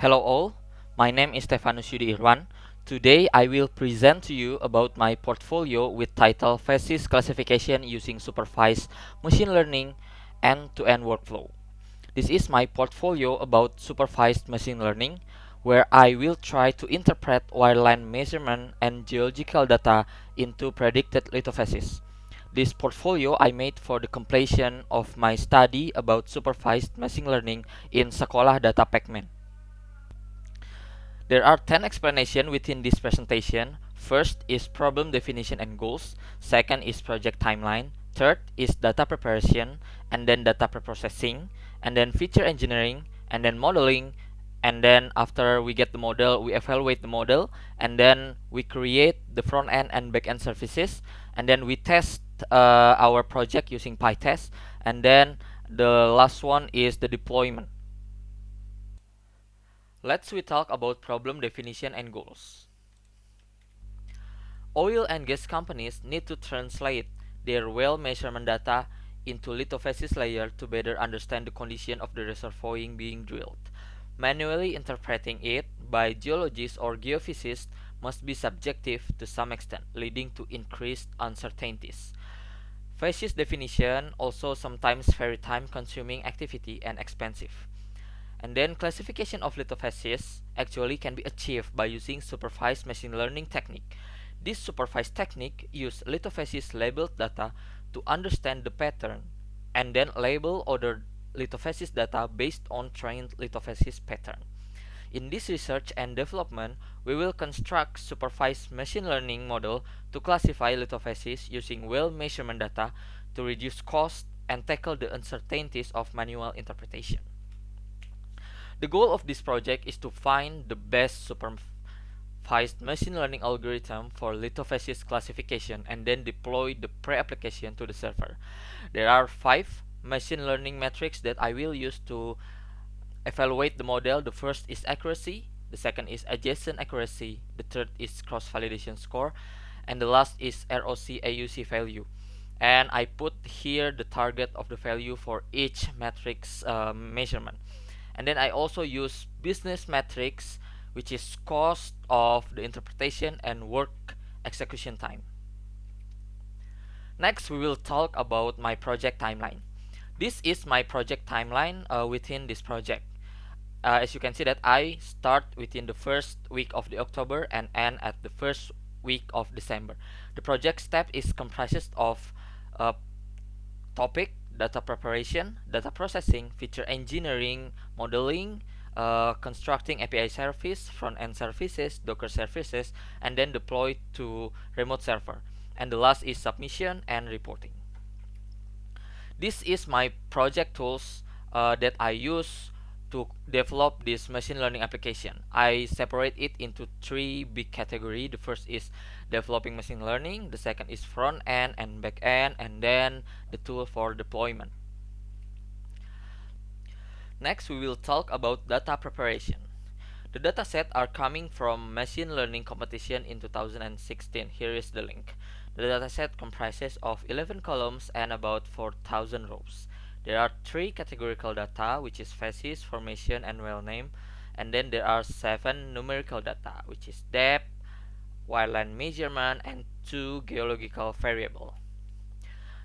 Hello all, my name is Stefanus Yudi Irwan. Today I will present to you about my portfolio with title Phasis Classification Using Supervised Machine Learning End-to-End Workflow. This is my portfolio about supervised machine learning, where I will try to interpret wireline measurement and geological data into predicted lithophases. This portfolio I made for the completion of my study about supervised machine learning in Sekolah Data Pacman. There are 10 explanations within this presentation. First is problem definition and goals. Second is project timeline. Third is data preparation, and then data preprocessing, and then feature engineering, and then modeling, and then after we get the model, we evaluate the model, and then we create the front end and back end services, and then we test our project using PyTest, and then the last one is the deployment. Let's we talk about problem definition and goals. Oil and gas companies need to translate their well measurement data into lithophasis layer to better understand the condition of the reservoir being drilled. Manually interpreting it by geologists or geophysicists must be subjective to some extent, leading to increased uncertainties. Phasis definition also sometimes very time-consuming activity and expensive. And then classification of lithophases actually can be achieved by using supervised machine learning technique. This supervised technique uses lithophases labeled data to understand the pattern and then label other lithophases data based on trained lithophases pattern. In this research and development, we will construct supervised machine learning model to classify lithophases using well measurement data to reduce cost and tackle the uncertainties of manual interpretation. The goal of this project is to find the best supervised machine learning algorithm for lithophases classification and then deploy the pre-application to the server. There are 5 machine learning metrics that I will use to evaluate the model. The first is accuracy, the second is adjacent accuracy, the third is cross-validation score, and the last is ROC AUC value. And I put here the target of the value for each matrix measurement. And then I also use business metrics, which is cost of the interpretation and work execution time. Next, we will talk about my project timeline. This is my project timeline within this project. As you can see that I start within the first week of the October and end at the first week of December. The project step is comprised of topic, data preparation, data processing, feature engineering, modeling, constructing API service, front-end services, Docker services, and then deploy to remote server. And the last is submission and reporting. This is my project tools that I use to develop this machine learning application. I separate it into 3 big categories. The first is developing machine learning, the second is front end and back end, and then the tool for deployment. Next, we will talk about data preparation. The dataset are coming from machine learning competition in 2016. Here is the link. The dataset comprises of 11 columns and about 4,000 rows. There are 3 categorical data, which is phases, formation, and well name. And then there are 7 numerical data, which is depth, wireline measurement, and 2 geological variable.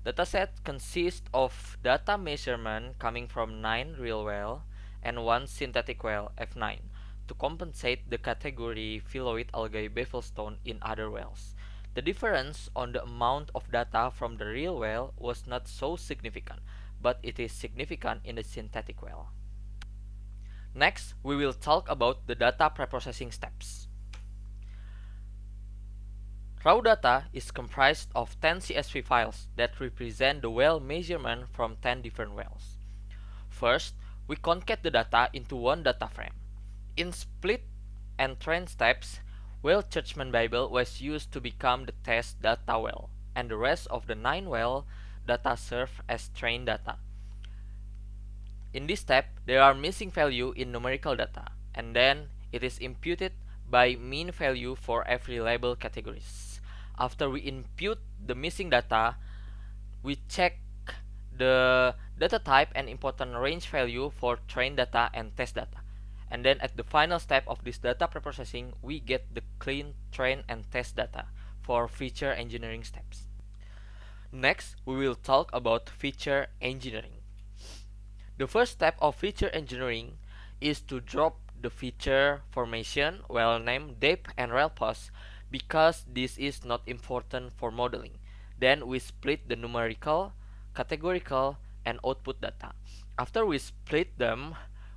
Dataset consists of data measurement coming from 9 real well and 1 synthetic well F9 to compensate the category phylloid algae bevelstone in other wells. The difference on the amount of data from the real well was not so significant, but it is significant in the synthetic well. Next, we will talk about the data preprocessing steps. Raw data is comprised of 10 CSV files that represent the well measurement from 10 different wells. First, we concat the data into one data frame. In split and train steps, well judgment Bible was used to become the test data well, and the rest of the 9 well data serve as train data. In this step, there are missing value in numerical data, and then it is imputed by mean value for every label categories. After we input the missing data, we check the data type and important range value for train data and test data. And then at the final step of this data preprocessing, we get the clean train and test data for feature engineering steps. Next, we will talk about feature engineering. The first step of feature engineering is to drop the feature formation, well named depth and rel pos, because this is not important for modeling. Then we split the numerical, categorical, and output data. After we split them,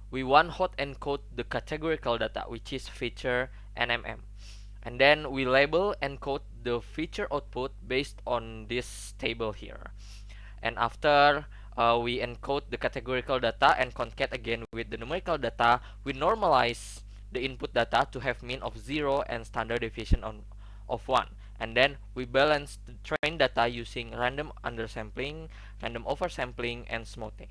we one hot encode the categorical data, which is feature NMM. And then we label encode the feature output based on this table here. And after we encode the categorical data and concat again with the numerical data, we normalize the input data to have mean of 0 and standard deviation of 1. And then we balance the train data using random undersampling, random oversampling, and smoothing.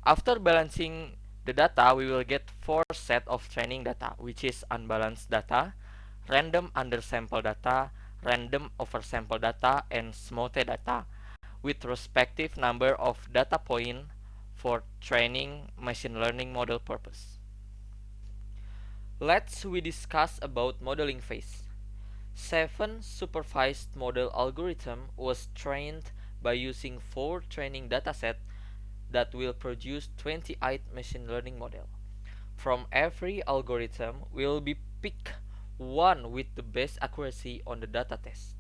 After balancing the data, we will get 4 sets of training data, which is unbalanced data, random undersample data, random oversample data, and smoothed data, with respective number of data point for training machine learning model purpose. Let's we discuss about modeling phase. 7 supervised model algorithm was trained by using 4 training dataset that will produce 28 machine learning model. From every algorithm will be pick one with the best accuracy on the data test.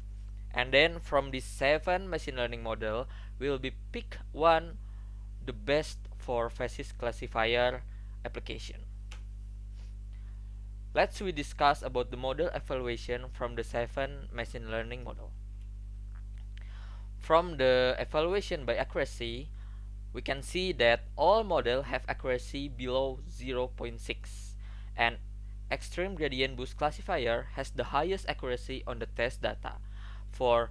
And then from these 7 machine learning model will be pick one the best for phasis classifier application. Let's we discuss about the model evaluation from the 7 machine learning model. From the evaluation by accuracy, we can see that all models have accuracy below 0.6, and extreme gradient boost classifier has the highest accuracy on the test data for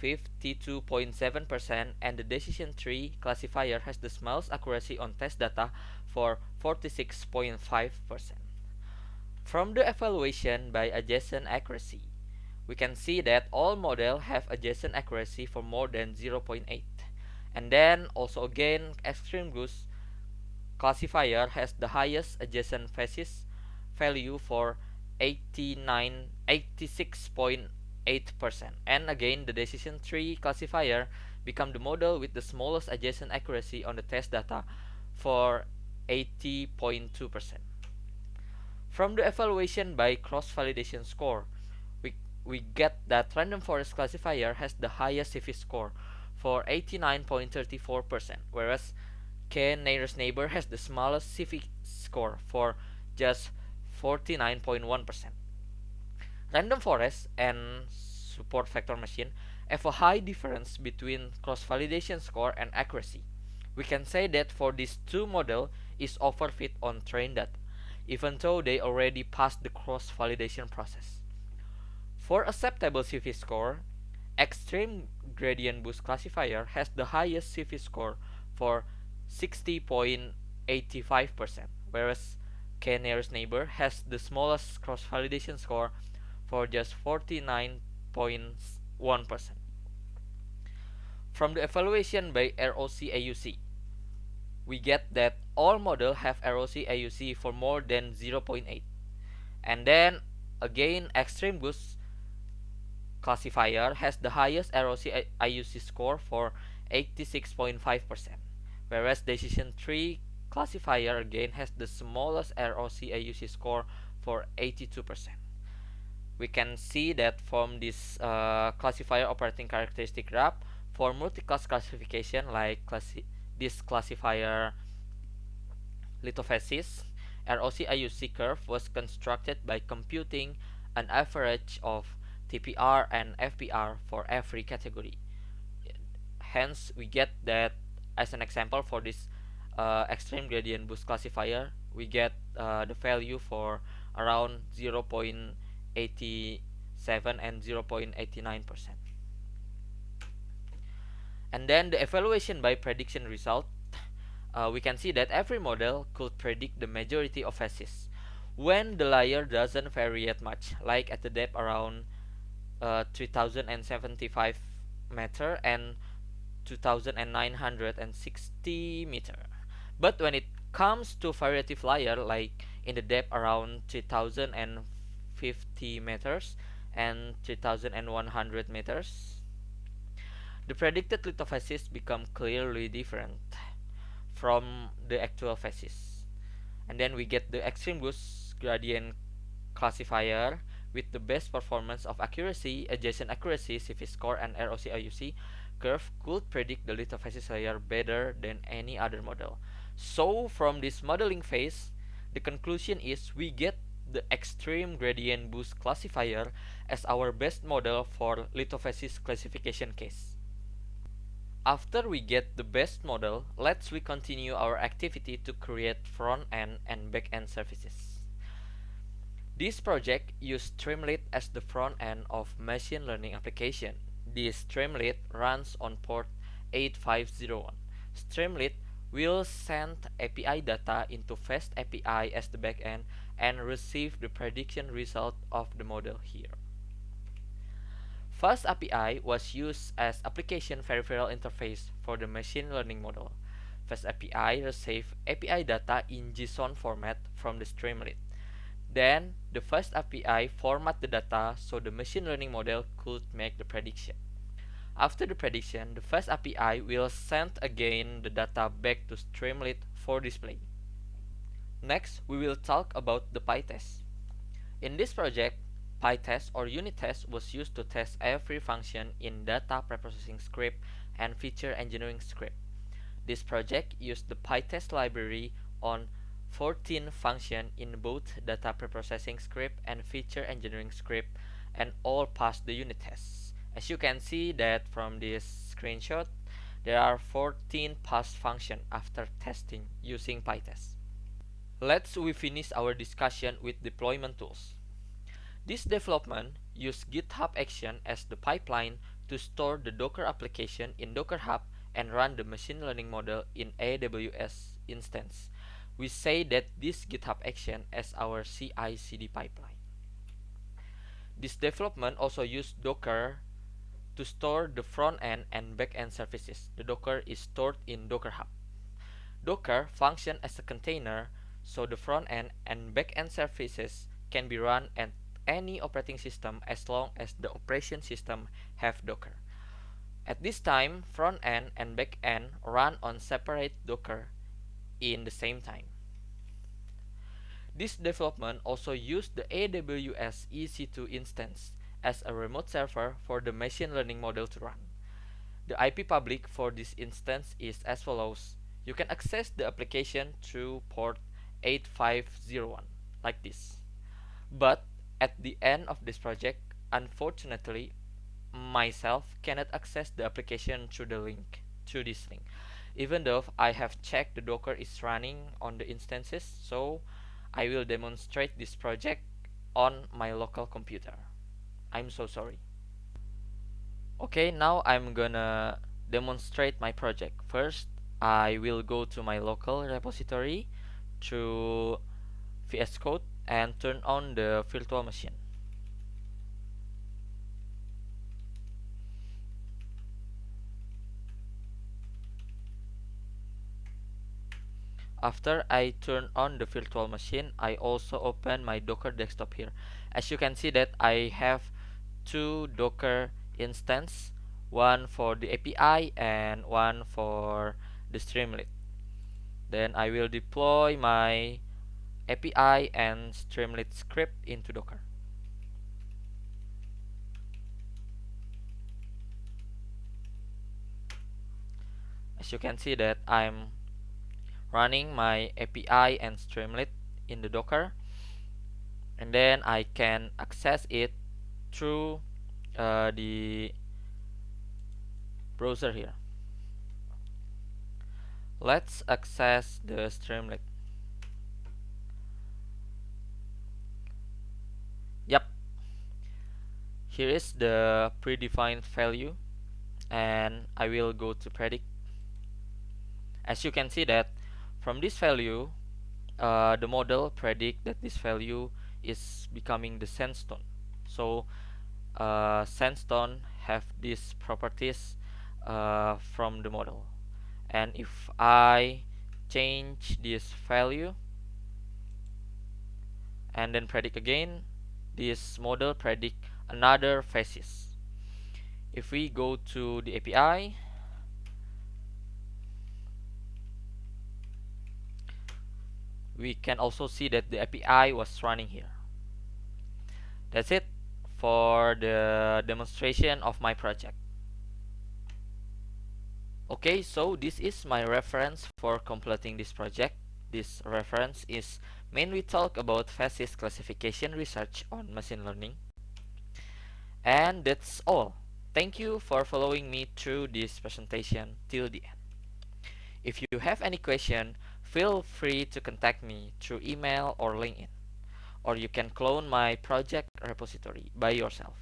52.7%, and the decision tree classifier has the smallest accuracy on test data for 46.5%. From the evaluation by adjacent accuracy, we can see that all models have adjacent accuracy for more than 0.8. And then also again, extreme boost classifier has the highest adjacent phasis value for 86.8%. And again, the decision tree classifier become the model with the smallest adjacent accuracy on the test data for 80.2%. From the evaluation by cross-validation score, we get that random forest classifier has the highest CV score for 89.34%, whereas k-nearest neighbor has the smallest CV score for just 49.1%. Random forest and support vector machine have a high difference between cross-validation score and accuracy. We can say that for these two models is overfit on trained data, even though they already passed the cross-validation process. For acceptable CV score, extreme gradient boost classifier has the highest CV score for 60.85%, whereas k-nearest neighbor has the smallest cross-validation score for just 49.1%. From the evaluation by ROC AUC, we get that all models have ROC AUC for more than 0.8. And then again, extreme boost classifier has the highest ROC IUC score for 86.5%, whereas decision tree classifier again has the smallest ROC IUC score for 82%. We can see that from this classifier operating characteristic graph, for multi-class classification like this classifier lithofacies, ROC IUC curve was constructed by computing an average of TPR and FPR for every category. Hence, we get that as an example for this extreme gradient boost classifier, we get the value for around 0.87 and 0.89%. And then the evaluation by prediction result, we can see that every model could predict the majority of phases when the layer doesn't vary yet much, like at the depth around 3075 meter and 2960 meter. But when it comes to variative layer like in the depth around 3050 meters and 3100 meters, the predicted lithophases become clearly different from the actual phases. And then we get the extreme Gauss gradient classifier with the best performance of accuracy, adjacent accuracy, CV score, and ROC IUC curve could predict the lithophases layer better than any other model. So from this modeling phase, the conclusion is we get the extreme gradient boost classifier as our best model for lithophases classification case. After we get the best model, let's we continue our activity to create front-end and back-end services. This project uses Streamlit as the front end of machine learning application. This Streamlit runs on port 8501. Streamlit will send API data into Fast API as the backend and receive the prediction result of the model here. Fast API was used as application peripheral interface for the machine learning model. Fast API receives API data in JSON format from the Streamlit. Then, the Fast API format the data so the machine learning model could make the prediction. After the prediction, the Fast API will send again the data back to Streamlit for display. Next, we will talk about the PyTest. In this project, PyTest or unit test was used to test every function in data preprocessing script and feature engineering script. This project used the PyTest library on 14 functions in both data preprocessing script and feature engineering script, and all passed the unit tests. As you can see that from this screenshot, there are 14 passed functions after testing using PyTest. Let's we finish our discussion with deployment tools. This development used GitHub Action as the pipeline to store the Docker application in Docker Hub and run the machine learning model in AWS instance. We say that this GitHub Action as our CI/CD pipeline. This development also used Docker to store the front end and back end services. The Docker is stored in Docker Hub. Docker functions as a container, so the front end and back end services can be run at any operating system as long as the operation system have Docker. At this time, front end and back end run on separate Docker in the same time. This development also used the AWS EC2 instance as a remote server for the machine learning model to run. The IP public for this instance is as follows. You can access the application through port 8501 like this. But at the end of this project, unfortunately, myself cannot access the application through this link, even though I have checked the Docker is running on the instances, so I will demonstrate this project on my local computer. I'm so sorry. Okay, now I'm gonna demonstrate my project. First, I will go to my local repository through VS Code and turn on the virtual machine. After I turn on the virtual machine, I also open my Docker desktop here. As you can see that I have two Docker instance, one for the API and one for the Streamlit. Then I will deploy my API and Streamlit script into Docker. As you can see that I'm running my API and Streamlit in the Docker, and then I can access it through the browser here. Let's access the Streamlit. Yep, here is the predefined value, and I will go to predict. As you can see that from this value, the model predict that this value is becoming the sandstone. So sandstone have these properties from the model, and if I change this value and then predict again. This model predict another phases. If we go to the API, we can also see that the API was running here. That's it for the demonstration of my project. Okay, so this is my reference for completing this project. This reference is mainly talk about phases classification research on machine learning. And that's all. Thank you for following me through this presentation till the end. If you have any question, feel free to contact me through email or LinkedIn, or you can clone my project repository by yourself.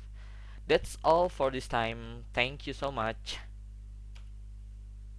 That's all for this time. Thank you so much.